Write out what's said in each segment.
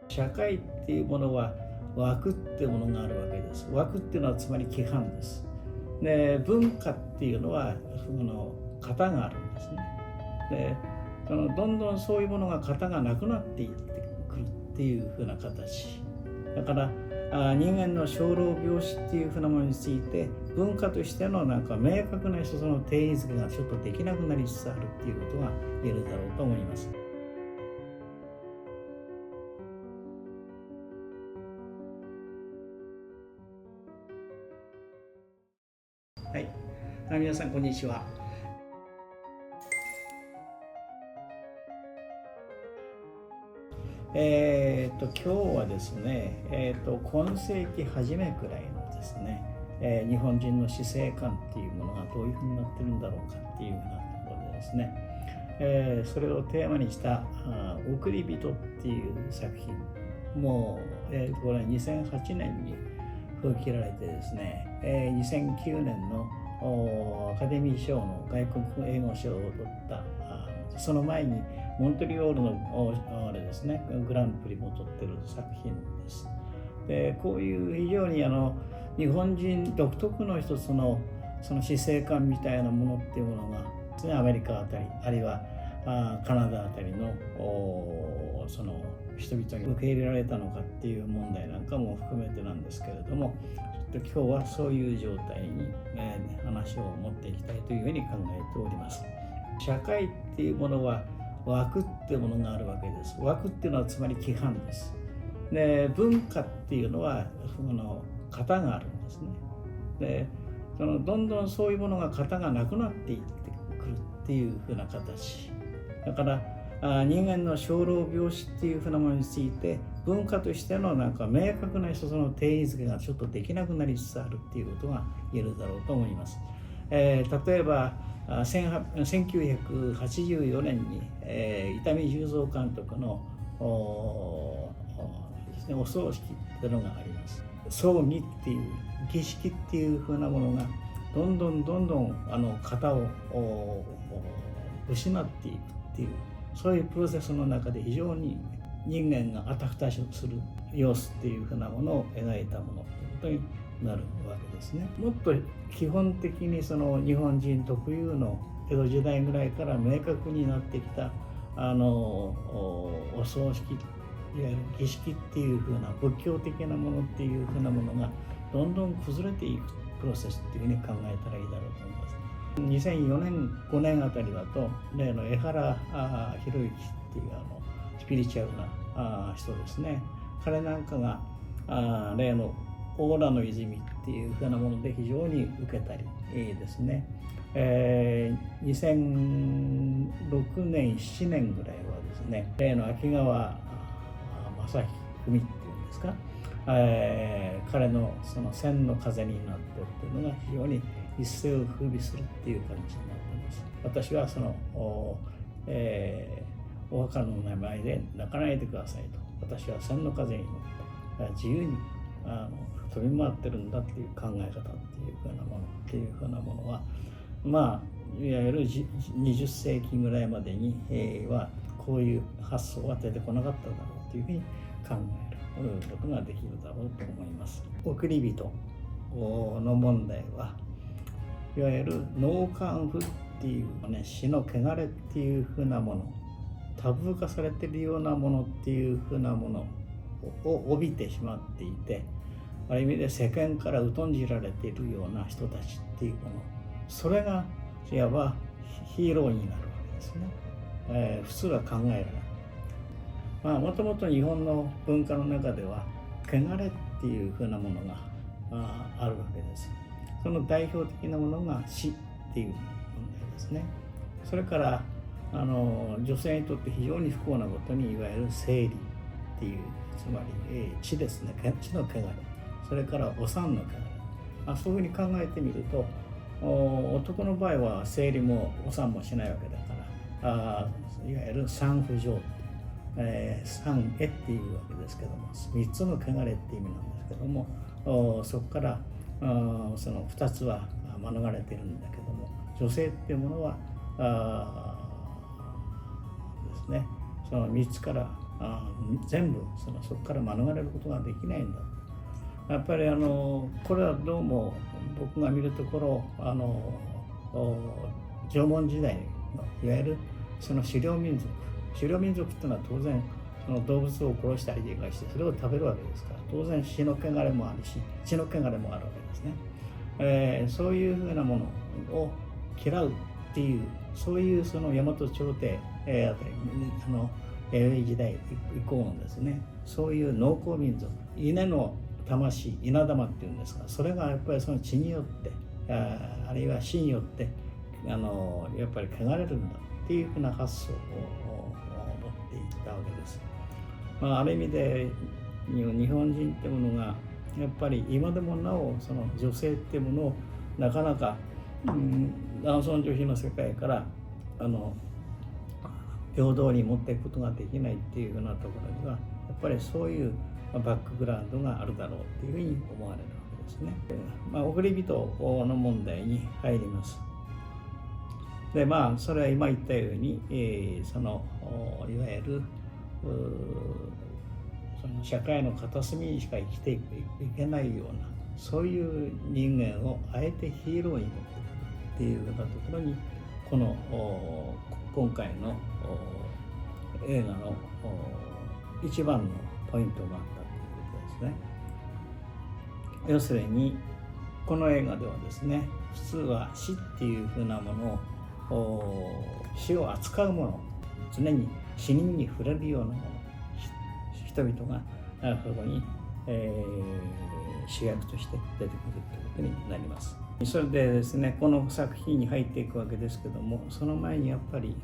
社会っていうものは枠っていうものがあるわけです。枠っていうのはつまり規範です。で、文化っていうのはその型があるんですね。で、どんどんそういうものが型がなくなっていってくるっていうふうな形だから、人間の生老病死っていうふうなものについて文化としてのなんか明確なその定義づけがちょっとできなくなりつつあるっていうことが言えるだろうと思います。はい、皆さんこんにちは。今日はですね、今世紀初めくらいのですね、日本人の死生観っていうものがどういうふうになってるんだろうかっていうふうなところでですね、それをテーマにした「送り人」っていう作品もう、これは2008年に封切られてですね、2009年のアカデミー賞の外国英語賞を取ったその前にモントリオールのあれですねグランプリも取ってる作品です。でこういう非常に日本人独特の一つのその死生観みたいなものっていうものがですね、アメリカあたりあるいはカナダあたりのその人々に受け入れられたのかっていう問題なんかも含めてなんですけれども、ちょっと今日はそういう状態に、話を持っていきたいというふうに考えております。社会っていうものは枠っていうものがあるわけです。枠っていうのはつまり規範です。で、文化っていうのはその型があるんですね。で、どんどんそういうものが型がなくなっていってくるっていうふうな形だから人間の生老病死っていうふうなものについて文化としてのなんか明確なその定義づけがちょっとできなくなりつつあるっていうことが言えるだろうと思います。例えば1984年に、伊丹十三監督のですね、お葬式っていうのがあります。葬儀っていう儀式っていうふうなものがどんどん型を失っていくっていうそういうプロセスの中で非常に人間があたふたする様子っていうふうなものを描いたものということになるわけですね。もっと基本的にその日本人特有の江戸時代ぐらいから明確になってきたお葬式いわゆる儀式っていうふうな仏教的なものっていうふうなものがどんどん崩れていくプロセスっていうふうに考えたらいいだろうと思います。2004年5年あたりだと例の江原博之っていうスピリチュアルな人ですね、彼なんかが例のオーラの泉っていうふうなもので非常に受けたりですね、2006年7年ぐらいはですね例の秋川正文っていうんですか、彼のその千の風になってっていうのが非常に一世を風靡するっていう感じになっています。私はそのお墓の名前で泣かないでくださいと、私は千の風に乗って自由に飛び回ってるんだっていう考え方っていうふうなものっていうふうなものは、まあいわゆる20世紀ぐらいまでにはこういう発想は出てこなかっただろうというふうに考えることができるだろうと思います。送り人の問題はいわゆる納棺夫っていうね、死の汚れっていうふうなもの、タブー化されているようなものっていうふうなものを帯びてしまっていて、ある意味で世間から疎んじられているような人たちっていうもの、それがいわばヒーローになるわけですね。普通は考えられない。まあもともと日本の文化の中では汚れっていうふうなものがあるわけです。その代表的なものが死っていう問題ですね。それから女性にとって非常に不幸なことにいわゆる生理っていうつまり、血ですね、血の汚れ、それからお産の汚れ、そういうふうに考えてみると男の場合は生理もお産もしないわけだからいわゆる産婦上産へっていうわけですけども、3つの汚れって意味なんですけども、そこからその2つは免れているんだけども、女性っていうものはですね、その3つから全部そこから免れることができないんだ。やっぱりこれはどうも僕が見るところ縄文時代のいわゆるその狩猟民族っていうのは当然その動物を殺したりとかしてそれを食べるわけですから、当然死の汚れもあるし血の汚れもあるわけですね。そういうふうなものを嫌うっていう、そういうその大和朝廷、あたり弥生時代以降のですね、そういう農耕民族、稲の魂、稲玉っていうんですが、それがやっぱりその血によってあるいは死によってやっぱり汚れるんだっていうふうな発想を持っていったわけです。ある意味で日本人ってものがやっぱり今でもなおその女性っていうものをなかなか、男尊女卑の世界から平等に持っていくことができないっていうふうなところにはやっぱりそういうバックグラウンドがあるだろうっていうふうに思われるわけですね。送り人の問題に入ります。でそれは今言ったように、いわゆるその社会の片隅にしか生きていけないようなそういう人間をあえてヒーローに持ってくるっていうようなところにこの今回の映画の一番のポイントがあったということですね。要するにこの映画ではですね、普通は死っていうふうなものを死を扱うもの、常に死人に触れるようなもの、人々がそこに、主役として出てくるということになります。それでですね、この作品に入っていくわけですけども、その前にやっぱり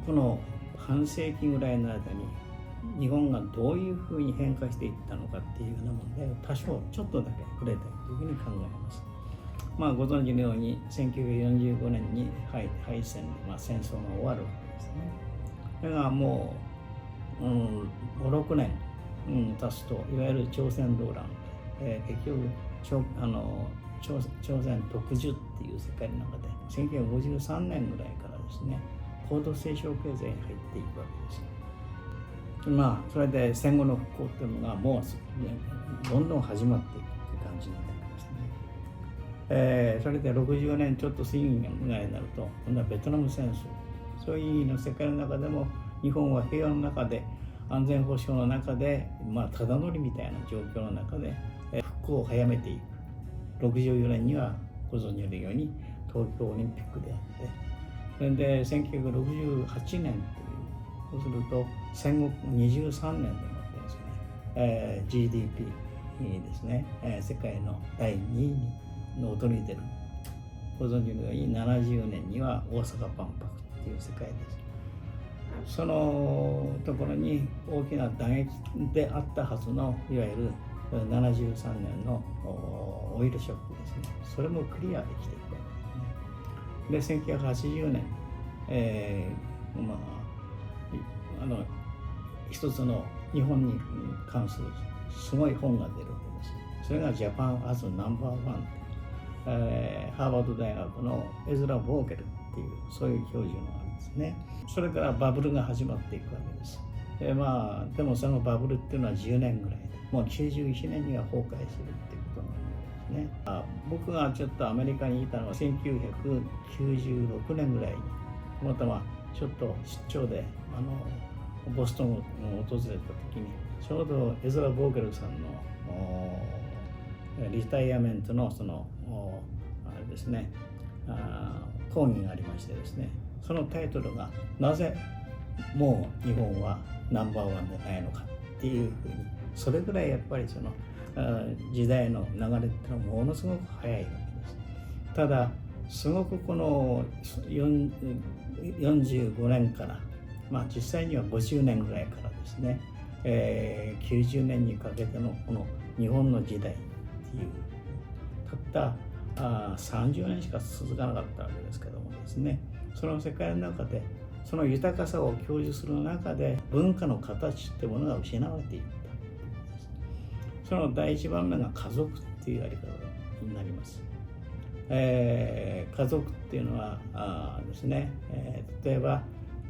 この半世紀ぐらいの間に日本がどういうふうに変化していったのかっていうような問題を多少ちょっとだけ触れたいというふうに考えます。ご存知のように1945年に敗戦で、戦争が終わるわけですね。それがもう、5、6年、経つといわゆる朝鮮動乱で、結局朝鮮特需っていう世界の中で1953年ぐらいからですね、高度成長経済に入っていくわけです。それで戦後の復興っていうのがもうどんどん始まっていくっていう感じになりますね。それで60年ちょっと過ぎぐらいになると今度はベトナム戦争、そういう意味の世界の中でも日本は平和の中で安全保障の中でただ乗りみたいな状況の中で復興を早めていく。64年にはご存知のように東京オリンピックであって、それで1968年という、そうすると戦後23年でもってですね、GDP ですね、世界の第2位の躍り出る。ご存知のように70年には大阪万博っていう世界です。そのところに大きな打撃であったはずのいわゆる73年のオイルショックですね、それもクリアできていくわけですね。で1980年、一つの日本に関するすごい本が出るわけです。それがジャパンアズナンバーワン、ハーバード大学のエズラ・ボーゲルっていうそういう教授のあるんですね。それからバブルが始まっていくわけです。でもそのバブルっていうのは10年ぐらいで、もう91年には崩壊するっていうことなんですね。僕がちょっとアメリカにいたのは1996年ぐらいにたまたまちょっと出張でボストンを訪れた時にちょうどエズラ・ボーゲルさんのリタイアメントのあれですね、講義がありましてですね、そのタイトルがなぜもう日本はナンバーワンでないのかっていうふうに、それぐらいやっぱりその時代の流れっていうのはものすごく早いわけです。ただすごくこの45年から、実際には50年ぐらいからですね、90年にかけてのこの日本の時代っていうたった30年しか続かなかったわけですけどもですね、その世界の中でその豊かさを享受する中で文化の形ってものが失われていったということです。その第一番目が家族っていうやり方になります。家族っていうのはですね、例えば、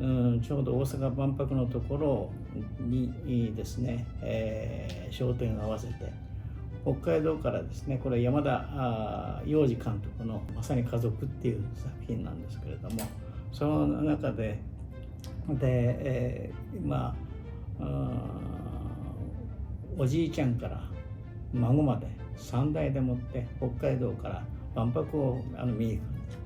ちょうど大阪万博のところにですね、焦点を合わせて北海道からですね、これ山田洋次監督のまさに家族っていう作品なんですけれども、その中でおじいちゃんから孫まで3代でもって北海道から万博を見に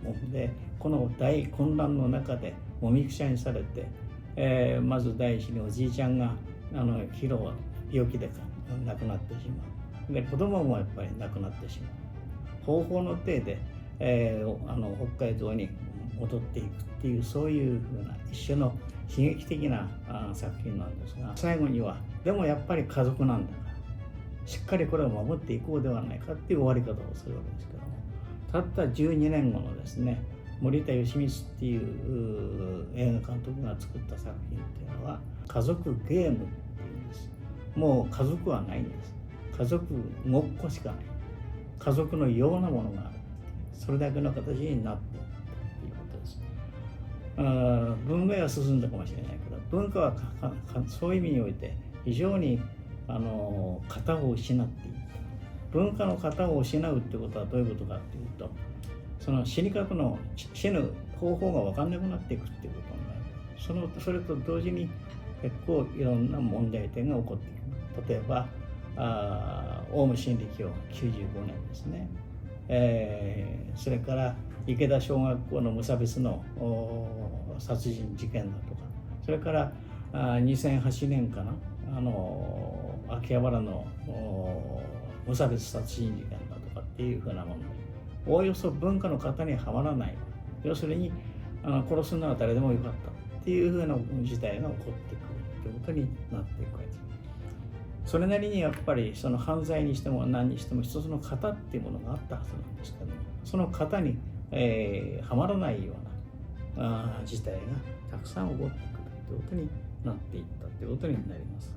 行くで、この大混乱の中でもみくちゃにされて、まず第一におじいちゃんが病気で亡くなってしまう。で子供もやっぱり亡くなってしまう。方法の体で、北海道に戻っていくっていう、そういうふうな一種の悲劇的な作品なんですが、最後にはでもやっぱり家族なんだからしっかりこれを守っていこうではないかっていう終わり方をするわけですけども、たった12年後のですね、森田義満っていう映画監督が作った作品っていうのは家族ゲームっていうんです。もう家族はないんです。家族ごっこしかない。家族のようなものがある。それだけの形になっているということです。文明は進んだかもしれないけど、文化はそういう意味において非常に型を失っていった。文化の型を失うってことはどういうことかっていうと、その死ぬ方法が分かんなくなっていくっていうことになる。それと同時に結構いろんな問題点が起こっている。例えばオウム真理教95年ですね、それから池田小学校の無差別の殺人事件だとか、それから2008年かな、秋葉原の無差別殺人事件だとかっていうふうなもの、おおよそ文化の型にはまらない、要するに殺すなら誰でもよかったっていうふうな事態が起こってくるということになっていくわけです。それなりにやっぱりその犯罪にしても何にしても一つの型っていうものがあったはずなんですけども、その型に、はまらないような事態がたくさん起こってくるということになっていったということになります。